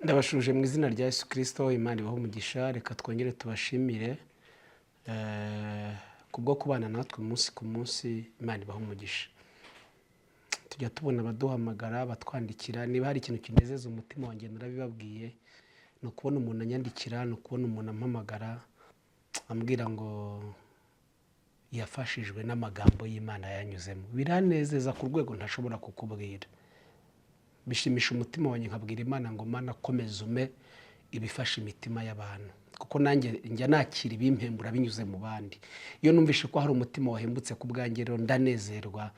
Ndabashuje mu izina rya Yesu Kristo, Imana ibaho umugisha. Reka twongere tubashimire kubwo kubana natwe umunsi ku munsi. Imana ibaho umugisha. Tujya tubona abaduhamagara batwandikira, niba hari ikintu kinezeza umutima wanjye narabibabwiye, no kubona umuntu anyandikira, no kubona umuntu ampamagara ambwira ngo yafashijwe n'amagambo y'Imana yanyuzemo. Biranezeza ku rwego ntashobora kukubwira. Bishimisha umutima wanjye nkabwira Imana ngo Mana komeza ume ibifasha imitima y'abantu, kuko nanjye njya nakira ibimpembura binyuze mu bandi. Iyo numvishe ko hari umutima wahembutse ku bwanjye rero ndanezerwa,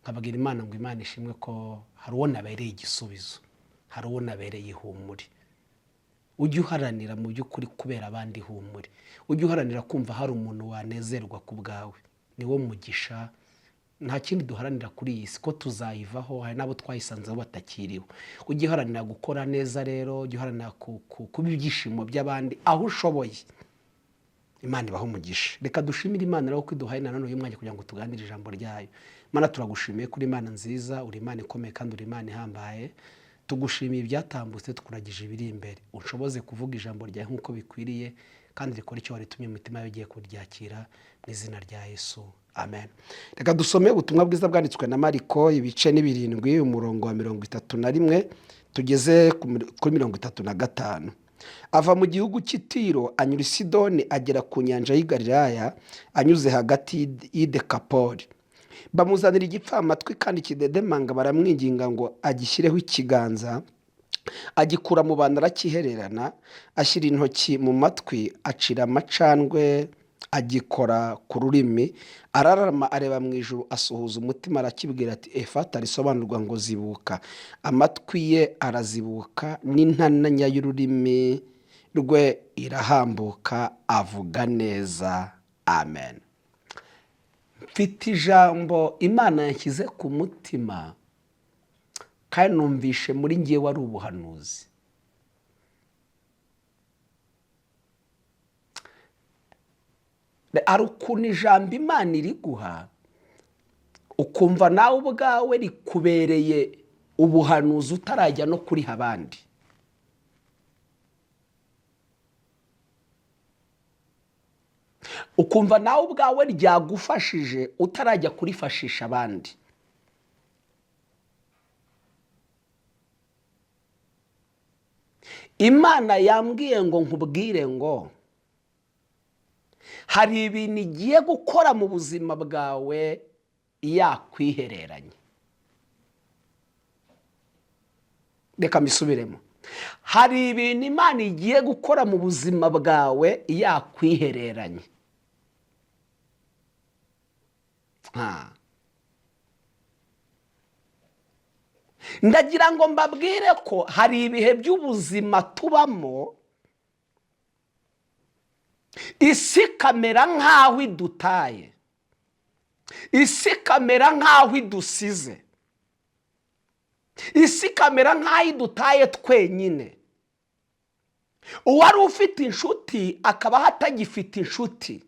nkabwira Imana ngo Imana ishimwe ko hari uwo nabereye igisubizo, hari uwo nabereye ihumure. Ujye uharanira mu by'ukuri kubera abandi ihumure, ujye uharanira kumva hari umuntu wanezerwa ku bwawe, niwo mugisha. Nta kindi duharanira kuri iyi si, ko tuzayivaho, hari nabo twayisanzeho batakiriho. Ujye uharanira gukora neza rero, ujye uharanira kuba ibyishimo by'abandi aho ushoboye. Imana ibaho umugisha. Reka dushimire Imana rero ko iduhaye nanone uyu mwanya kugira ngo tuganire ijambo ryayo. Mana turagushimiye kuri Imana nziza, uri Imana ikomeye kandi uri Imana ihambaye. Tugushimiye ibyatambutse, tukuragije ibiri imbere. Unshoboze kuvuga ijambo ryawe nk'uko bikwiriye, kandi rikora icyo waritumye mu mitima yawe igiye kuryakira mu izina rya Yesu. Amen. Reka dusome ubutumwa bwiza bwanditswe na Mariko ibice ni 7 umurongo wa 31 tugeze kuri 35. Ava mu gihugu cy'Itiro anyura i Sidoni agera ku nyanja y'i Galilaya anyuze hagati y'i Dekapoli. Bamuzanira igipfamatwi kandi kidedemanga, baramwinginga ngo agishyireho ikiganza. Agikura mu bantu arakihererana, ashyira intoki mu matwi, acira amacandwe, agikora ku rurimi, ararama areba mu ijuru, asuhuza umutima arakibwira ati efata, risobanurwa ngo zibuka. Amatwi ye arazibuka, n'intananya y'ururimi rwe irahambuka, avuga neza. Amen. Mfite ijambo Imana yanshyize ku mutima, kandi numvishe muri ngiye wari ubuhanuzi. Ari ukuntu ijambo Imana iri guha, ukumva nawe ubwawe rikubereye ubuhanuzi utarajya no kuriha abandi. Ukumva nawe ubwawe ryagufashije utarajya kurifashisha abandi. Imana yambwiye ngo nkubwire ngo hari ibintu igiye gukora mu buzima bwawe yakwihereranye. Reka mbisubiremo. Hari ibintu Imana igiye gukora mu buzima bwawe yakwihereranye. Ndagira ngo mbabwire ko hari ibihe by'ubuzima tubamo, isi kamera nk'aho idutaye, isi kamera nk'aho idusize, isi kamera nk'aho idutaye twenyine. Uwari ufite inshuti akaba hatagifite inshuti.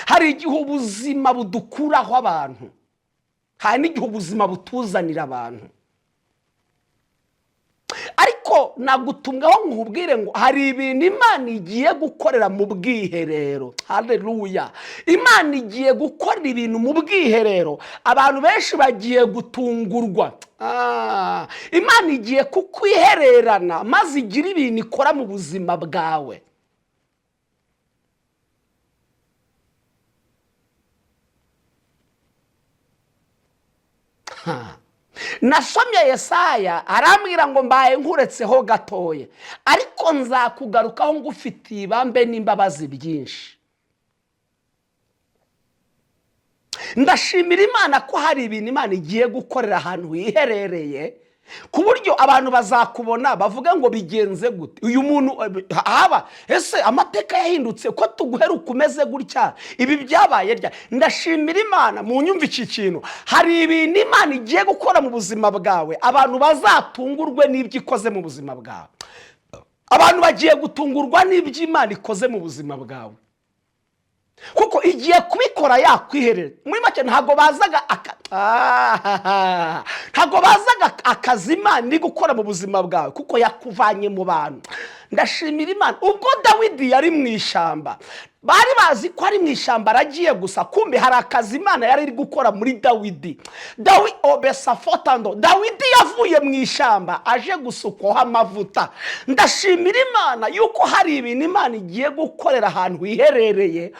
Hari igihe ubuzima budukuraho abantu, hari n'igihe ubuzima butuzanira abantu. Ariko nagutumwaho nkubwire ngo hari ibintu Imana igiye gukorera mu bwiherero. Haleluya. Imana igiye gukorera ibintu mu bwiherero, abantu benshi bagiye gutungurwa. Imana igiye kukwihererana maze igira ibintu ikora mu buzima bwawe. Nasomye Yesaya arambwira ngo mbaye nkuretseho gatoya, ariko nzakugarukaho ngufitiye ibambe n'imbabazi byinshi. Ndashimira Imana ko hari ibintu Imana igiye gukorera ahantu hiherereye, ku buryo abantu bazakubona bavuga ngo bigenze gute uyu muntu haba ese amateka yahindutse ko tuguheruka umeze gutya, ibi byabaye rya. Ndashimira Imana mu nyumva iki kintu, hari ibintu Imana igiye gukora mu buzima bwawe, abantu bazatungurwe n'ibyo ikoze mu buzima bwawe. Abantu bagiye gutungurwa n'ibyo Imana ikoze mu buzima bwawe. kuko igiye kubikora yakwiherera. Muri make ntago bazaga akazi Imana iri gukora mu buzima bwawe, kuko yakuvanye mu bantu. Ndashimira Imana, ubwo Dawidi yari mu ishyamba, bari bazi ko ari mu ishyamba aragiye gusa, kumbe hari akazi Imana yari iri gukora muri Dawidi. Dawidi yavuye mu ishyamba aje gusukwaho amavuta. Ndashimira Imana yuko hari ibintu Imana igiye gukorera ahantu hiherereye.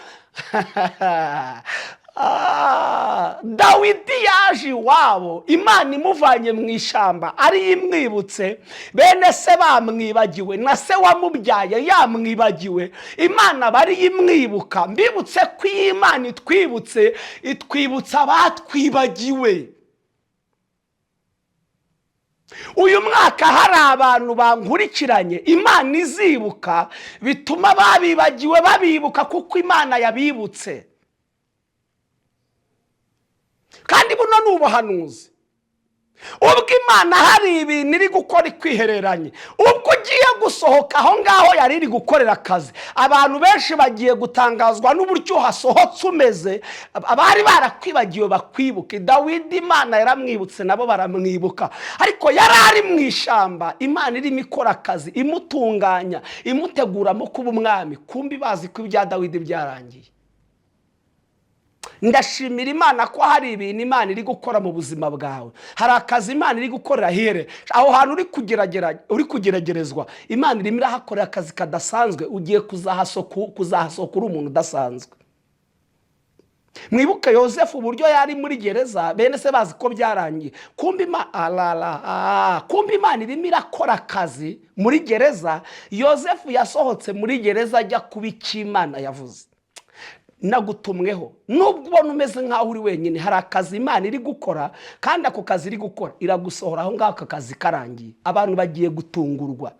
Dawidi yaje iwabo, Imana imuvanye mu ishyamba ari imwibutse, bene se bamwibagiwe, na se wamubyaye yamwibagiwe, Imana bari imwibuka. Mbibutse ko Imana itwibutsa abatwibagiwe. Uyu mwaka hari abantu bankurikiranye Imana izibuka, bituma babibagiwe babibuka, kuko Imana yabibutse. Kandi buno ni ubuhanuzi. Ubwo Imana hari ibintu iri gukora ikwihereranye, ubwo ugiye gusohoka aho ngaho yari iri gukorera akazi, abantu benshi bagiye gutangazwa n'uburyo hasohotse umeze. Abari barakwibagiwe bakwibuke. Dawidi Imana yaramwibutse, nabo baramwibuka, ariko yari ari mu ishyamba. Imana irimo ikora akazi, imutunganya, imuteguramo kuba umwami. Kumbi bazi ko ibya Dawidi byarangiye. Ndashimira Imana ko hari ibintu Imana iri gukora mu buzima bwawe. Hari akazi Imana iri gukorera here, aho hantu uri kugeragerezwa, Imana irimo irahakorera akazi kadasanzwe. Ugiye kuzahasokura umuntu udasanzwe. Mwibuke Yosefu uburyo yari muri gereza, bene se bazi ko byarangiye. Kumbi Imana irimo irakora akazi muri gereza. Yosefu yasohotse muri gereza ajya kuba icyo Imana yavuze. Nagutumweho, nubwo ubona umeze nkaho uri wenyine, hari akazi Imana iri gukora, kandi ako kazi iri gukora iragusohora aho ngaho akazi karangiye. Abantu bagiye gutungurwa.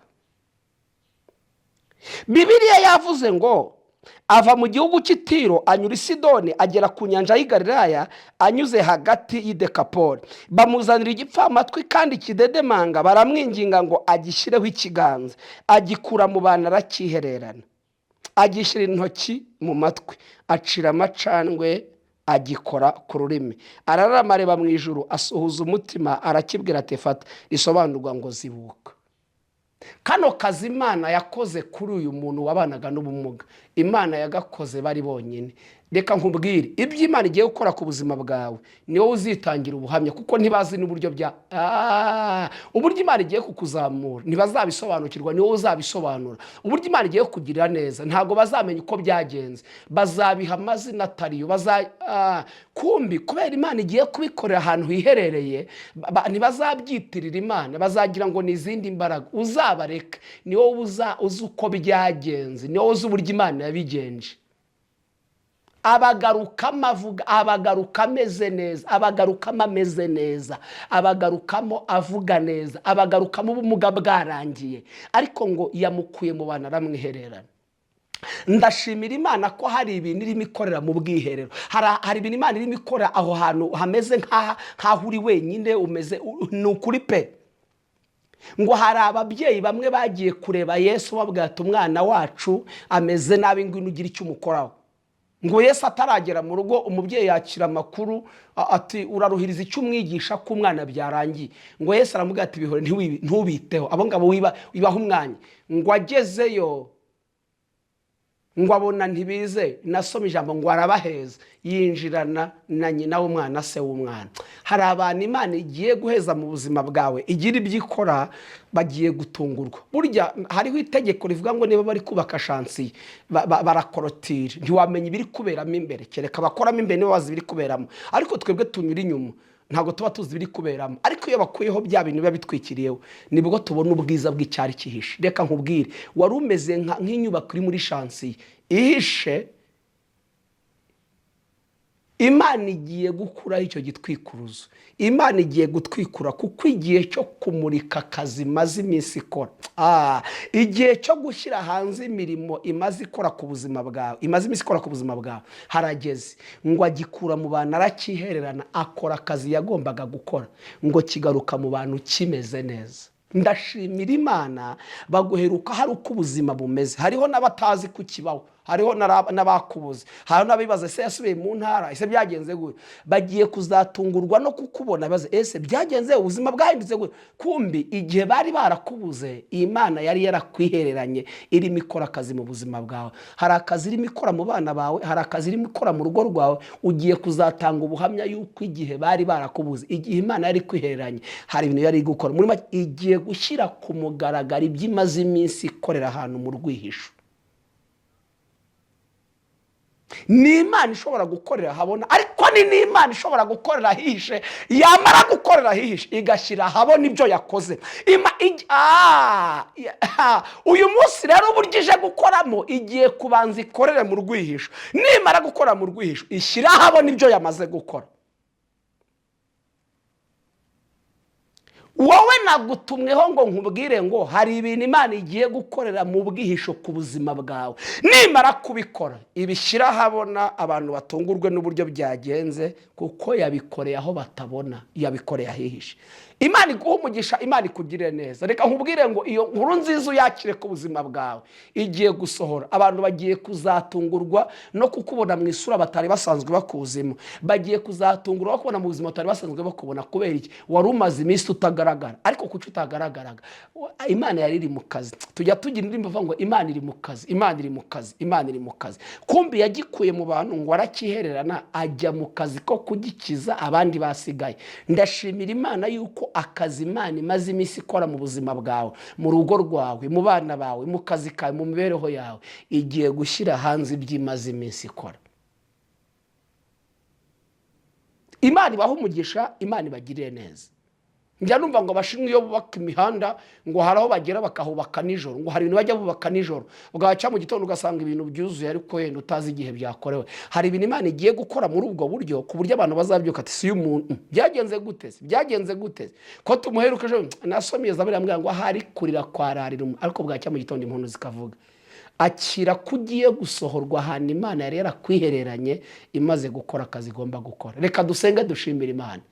Bibiliya yavuze ngo ava mu gihugu cy'Itiro anyura i Sidoni agera ku nyanja y'i Galilaya anyuze hagati y'i Dekapoli. Bamuzanira igipfamatwi kandi kidedemanga, baramwinginga ngo agishyireho ikiganza. Agikura mu bantu arakihererana, agishyira intoki mu matwi, acira amacandwe, agikora ku rurimi. Ararama areba mu ijuru, asuhuza umutima, arakibwira ati fata, risobanurwa ngo zibuka. Kano kazi Imana yakoze kuri uyu muntu wabanaga n'ubumuga, Imana yagakoze bari bonyine. Reka nkubwire, ibyo Imana igiye gukora ku buzima bwawe ni wowe uzitangira ubuhamya, kuko ntibazi n'uburyo uburyo Imana igiye kukuzamura ntibazabisobanukirwa, ni wowe uzabisobanura. Uburyo Imana igiye kukugirira neza ntago bazamenya uko byagenze, bazabiha amazina atariyo. Kumbi kubera Imana igiye kubikorera ahantu hiherereye, ntibazabyitirira Imana, bazagira ngo ni izindi mbaraga. Uzabareka, ni wowe uzi uko byagenze, ni wowe uzi uburyo Imana yabigenje. Abagarukamo avuga, abagarukamo ameze neza, abagarukamo ameze neza, abagarukamo avuga neza, abagarukamo ubumuga bwarangiye, ariko ngo yamukuye mu bantu aramwihererana. Ndashimira Imana ko hari ibintu irimo ikorera mu bwiherero. Hari ibintu Imana irimo ikora aho hantu hameze nk'aho uri wenyine, umeze ni ukuri pe. Ngo hari ababyeyi bamwe bagiye kureba Yesu babwira ati umwana wacu ameze nabi, ngwino ugire icyo umukoraho. Ngo Yesu ataragera mu rugo, umubyeyi yakira amakuru ati uraruhiriza icyo umwigisha ko umwana byarangiye. Ngo Yesu aramubwira ati bihore ntubiteho, abo ngabo wibaho umwanya. Ngo agezeyo, ngo abona ntibize, nasoma ijambo ngo arabaheza, yinjirana na nyina w'umwana, se w'umwana. Hari abantu Imana igiye guheza mu buzima bwawe, igira ibyo ikora, bagiye gutungurwa. Burya hariho itegeko rivuga ngo niba bari kubaka shansiye barakorotira, ntiwamenya ibiri kuberamo imbere, kereka bakoramo imbere nibo bazi ibiri kuberamo, ariko twebwe tunyura inyuma ntago tuba tuzi ibiri kuberamo. Ariko iyo bakuyeho bya bintu biba bitwikiriyeho, nibwo tubona ubwiza bw'icyari kihishe. Reka nkubwire, wari umeze nk'inyubako iri muri shansiye ihishe, Imana igiye gukuraho icyo gitwikuruzo. Imana igiye gutwikura, kuko igihe cyo kumurika akazi imaze iminsi ikora, igihe cyo gushyira hanze imirimo imaze ikora ku buzima bwawe, imaze iminsi ikora ku buzima bwawe harageze. Ngo agikura mu bantu arakihererana, akora akazi yagombaga gukora, ngo kigaruka mu bantu kimeze neza. Ndashimira Imana, baguheruka hari uko ubuzima bumeze. Hariho n'abatazi kukibaho, hariho n'abakubuze, hariho n'abibaza ese yasubiye mu ntara, ese byagenze gute. Bagiye kuzatungurwa no kukubona baze ese byagenze ubuzima bwahindutse gute. Kumbi igihe bari barakubuze Imana yari yarakwihereranye irimo ikora akazi mu buzima bwawe. Hari akazi irimo ikora mu bana bawe, hari akazi irimo ikora mu rugo rwawe. Ugiye kuzatanga ubuhamya yuko igihe bari barakubuze, igihe Imana yari kwihereranye, hari ibintu yari gukora. Muri make igiye gushyira ku mugaragaro iby'imaze iminsi ikorera ahantu mu rwihisho. Ni Imana ishobora gukorera habona, ariko ni n'Imana ishobora gukorera hihishe. Yamara gukorera hihishe igashyira habona ibyo yakoze. Uyu munsi rero uburyo ije gukoramo igiye kubanza ikorere mu rwihisho. Nimara gukora mu rwihisho ishyira habona ibyo yamaze gukora. Wowe nagutumweho ngo nkubwire ngo hari ibintu Imana igiye gukorera mu bwihisho ku buzima bwawe. Nimara kubikora ibishyira habona, abantu batungurwe n'uburyo byagenze, kuko yabikoreye aho batabona, yabikoreye ahihishe. Imana iguha umugisha, Imana ikugirire neza. Reka nkubwire ngo iyo nkuru nziza uyakire ku buzima bwawe igiye gusohora. Abantu bagiye kuzatungurwa no kukubona mu isura batari basanzwe bakuzimo. Bagiye kuzatungurwa bakubona mu buzima batari basanzwe bakubona. Kubera iki? Wari umaze iminsi utagaragara, ariko kuki utagaragaraga? Imana yari iri mu kazi. Tujya tugira indirimbo ivuga ngo Imana iri mu kazi, Imana iri mu kazi, Imana iri mu kazi. Kumbi yagikuye mu bantu ngo arakihererana ajya mu kazi ko kugikiza abandi basigaye. Ndashimira Imana yuko akazi Imana imaze iminsi ikora mu buzima bwawe, mu rugo rwawe, mu bana bawe, mu kazi kawe, mu mibereho yawe, igiye gushyira hanze iby'imaze iminsi ikora. Imana ibaha umugisha, Imana ibagirire neza. Njya numva ngo abashinzwe iyo bubaka imihanda ngo hari aho bagera bakahubaka nijoro, ngo hari ibintu bajya bubaka nijoro, ugaca mu gitondo ugasanga ibintu byuzuye ariko yenda utazi igihe byakorewe. Hari ibintu Imana igiye gukora muri ubwo buryo ku buryo abantu bazabyuka ati si umuntu byagenze gute, byagenze gute ko tumuheruka ejo nasomye Zaburi yambwira ngo ahari kurira kwararira, ariko bwaca mu gitondo impundu zikavuga. Akira kugiye gusohorwa ahantu Imana yari yarakwihereranye imaze gukora akazi igomba gukora. Reka dusenge dushimira Imana.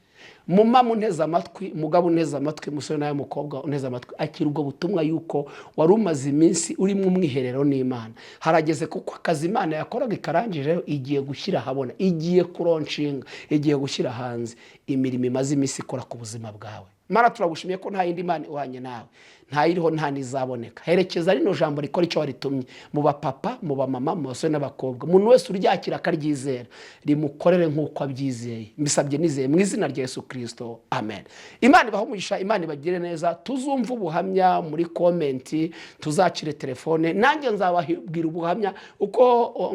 Mumama unteze amatwi, mugabo unteze amatwi, musore nawe mukobwa unteze amatwi, akira ubwo butumwa yuko wari umaze iminsi urimo umwiherero n'Imana. Harageze kuko akazi Imana yakoraga ikarangije, igiye gushyira habona, igiye kuronshinga, igiye gushyira hanze imirimo imaze iminsi ikora ku buzima bwawe. Mara turagushimiye ko nta yindi Imana ihwanye nawe, nta iriho nta nizaboneka. Herekeza rino jambo rikora icyo waritumye mu bapapa, mu bamama, mu basore n'abakobwa. Umuntu wese uryakira akaryizera rimukorere nk'uko abyizeye. Mbisabye nizeye mu izina rya Yesu Kristo, amen. Imana ibaha umugisha, Imana ibagire neza. Tuzumva ubuhamya muri komenti, tuzacire telefone, nanjye nzababwira ubuhamya uko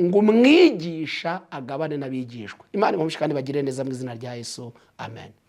ngo umwigisha agabane n'abigishwa. Imana ibaha umugisha kandi ibagire neza mu izina rya Yesu, amen.